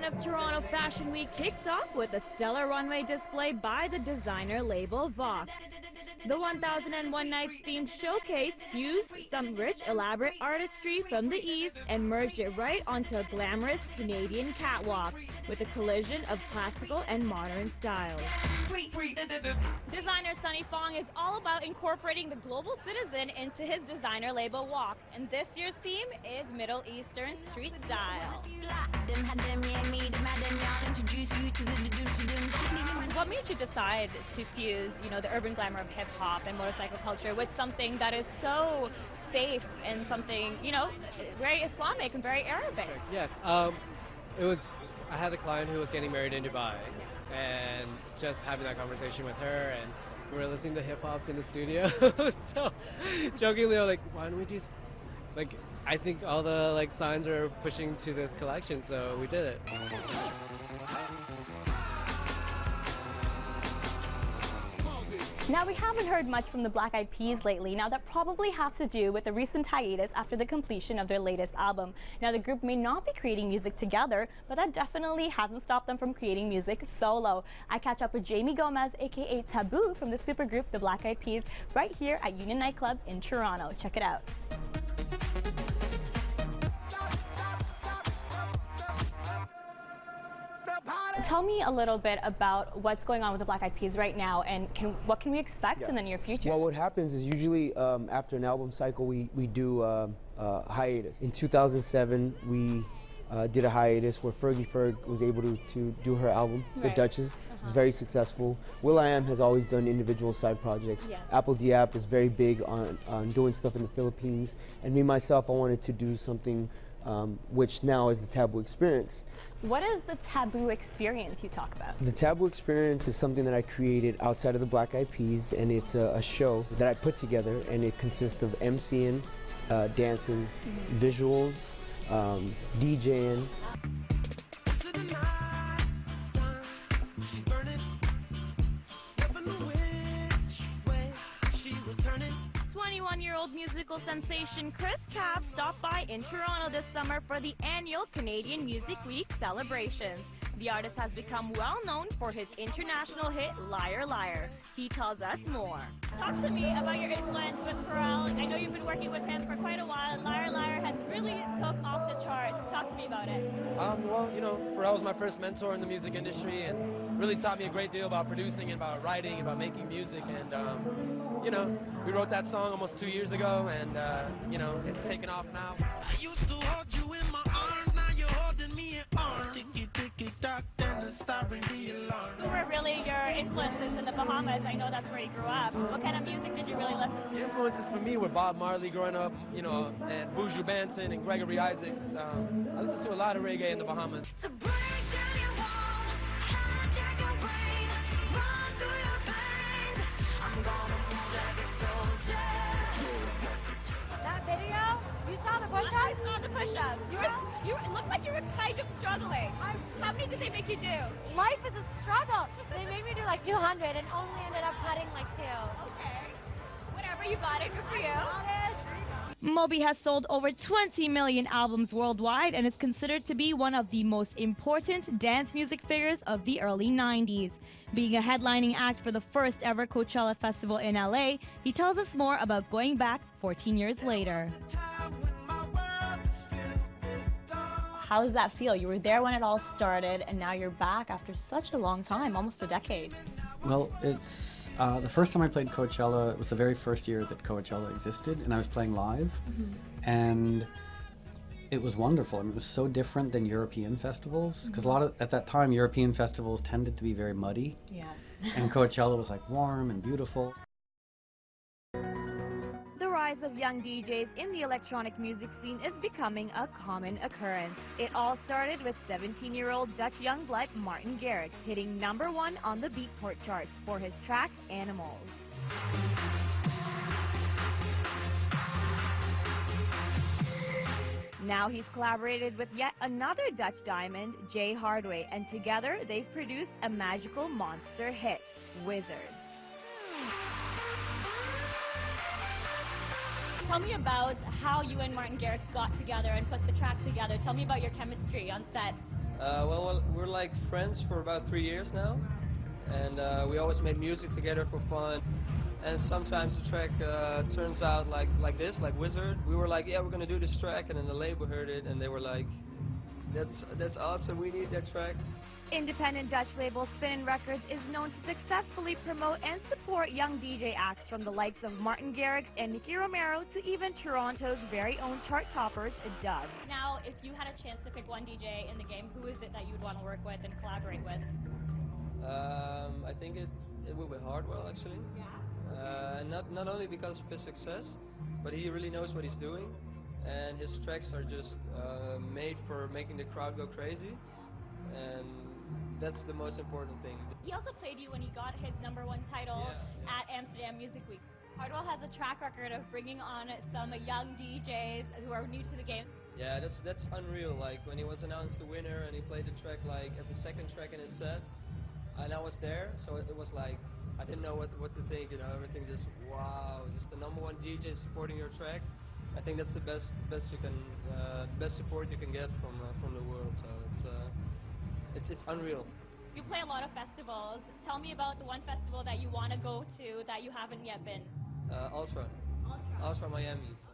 one of Toronto Fashion Week kicks off with a stellar runway display by the designer label Vogue. The 1001 Nights themed showcase fused some rich, elaborate artistry from the East and merged it right onto a glamorous Canadian catwalk with a collision of classical and modern styles. Designer Sunny Fong is all about incorporating the global citizen into his designer label Walk, and this year's theme is Middle Eastern street style. What made you decide to fuse, the urban glamour of hip-hop and motorcycle culture with something that is so safe and something, very Islamic and very Arabic? Yes, I had a client who was getting married in Dubai, and just having that conversation with her, and we were listening to hip-hop in the studio, so jokingly, I'm like, why don't we do, I think all the signs are pushing to this collection, so we did it. Now, we haven't heard much from the Black Eyed Peas lately. Now, that probably has to do with the recent hiatus after the completion of their latest album. Now, the group may not be creating music together, but that definitely hasn't stopped them from creating music solo. I catch up with Jamie Gomez, aka Taboo, from the supergroup The Black Eyed Peas, right here at Union Nightclub in Toronto. Check it out. Tell me a little bit about what's going on with the Black Eyed Peas right now, and what can we expect in the near future? Well, what happens is usually after an album cycle, we do hiatus. In 2007, we did a hiatus where Fergie Ferg was able to do her album, The Duchess. It was very successful. will.i.am has always done individual side projects. Yes. Apple Diap is very big on doing stuff in the Philippines. And me, myself, I wanted to do something which now is the Taboo Experience. What is the Taboo Experience you talk about? The Taboo Experience is something that I created outside of the Black Eyed Peas, and it's a show that I put together, and it consists of MCing, dancing, visuals, DJing. 21-year-old musical sensation Chris Cab stopped by in Toronto this summer for the annual Canadian Music Week celebrations. The artist has become well known for his international hit Liar Liar. He tells us more. Talk to me about your influence with Pharrell. I know you've been working with him for quite a while. Liar Liar has really took off the charts. Talk to me about it. Well, Pharrell was my first mentor in the music industry and really taught me a great deal about producing and about writing, about making music. And, we wrote that song almost 2 years ago, and, it's taken off now. I used to hold you in my arms, now you're holding me in arms. Ticky-ticky-tock, then the stopping the alarm. Who were really your influences in the Bahamas? I know that's where you grew up. What kind of music did you really listen to? The influences for me were Bob Marley growing up, and Buju Banton and Gregory Isaacs. I listened to a lot of reggae in the Bahamas. To break down your walls, hijack your brain, run through your veins. I'm gonna move like a soldier. That video? You saw the push-up? I saw the push-up. It looked like you were kind of struggling. How many did they make you do? Life is a struggle. They made me do like 200 and only ended up cutting like 2. Okay. Whatever, you got it. Good for you. Got it. Moby has sold over 20 million albums worldwide and is considered to be one of the most important dance music figures of the early 90s. Being a headlining act for the first ever Coachella Festival in LA, he tells us more about going back 14 years later. How does that feel? You were there when it all started, and now you're back after such a long time, almost a decade. Well, it's the first time I played Coachella, it was the very first year that Coachella existed, and I was playing live, and it was wonderful. I mean, it was so different than European festivals, because at that time, European festivals tended to be very muddy, and Coachella was like warm and beautiful. The rise of young DJs in the electronic music scene is becoming a common occurrence. It all started with 17-year-old Dutch youngblood Martin Garrix hitting #1 on the Beatport charts for his track Animals. Now he's collaborated with yet another Dutch diamond, Jay Hardway, and together they've produced a magical monster hit, Wizard. Tell me about how you and Martin Garrix got together and put the track together. Tell me about your chemistry on set. Well, we're like friends for about 3 years now, and we always make music together for fun. And sometimes the track turns out like this, like Wizard. We were like, yeah, we're gonna do this track, and then the label heard it, and they were like, that's awesome. We need that track. Independent Dutch label Spinnin' Records is known to successfully promote and support young DJ acts from the likes of Martin Garrix and Nicky Romero to even Toronto's very own chart toppers, Doug. Now, if you had a chance to pick one DJ in the game, who is it that you would want to work with and collaborate with? I think it will be Hardwell actually. And not only because of his success, but he really knows what he's doing, and his tracks are just made for making the crowd go crazy, and that's the most important thing. He also played you when he got his #1 title at Amsterdam Music Week. Hardwell has a track record of bringing on some young DJs who are new to the game. Yeah, that's unreal. Like when he was announced the winner and he played the track like as a second track in his set, and I was there, so it was like I didn't know what to think. You know, everything just wow, just the #1 DJ supporting your track. I think that's the best you can best support you can get from the world. So it's unreal. You play a lot of festivals. Tell me about the one festival that you want to go to that you haven't yet been. Ultra Miami. So.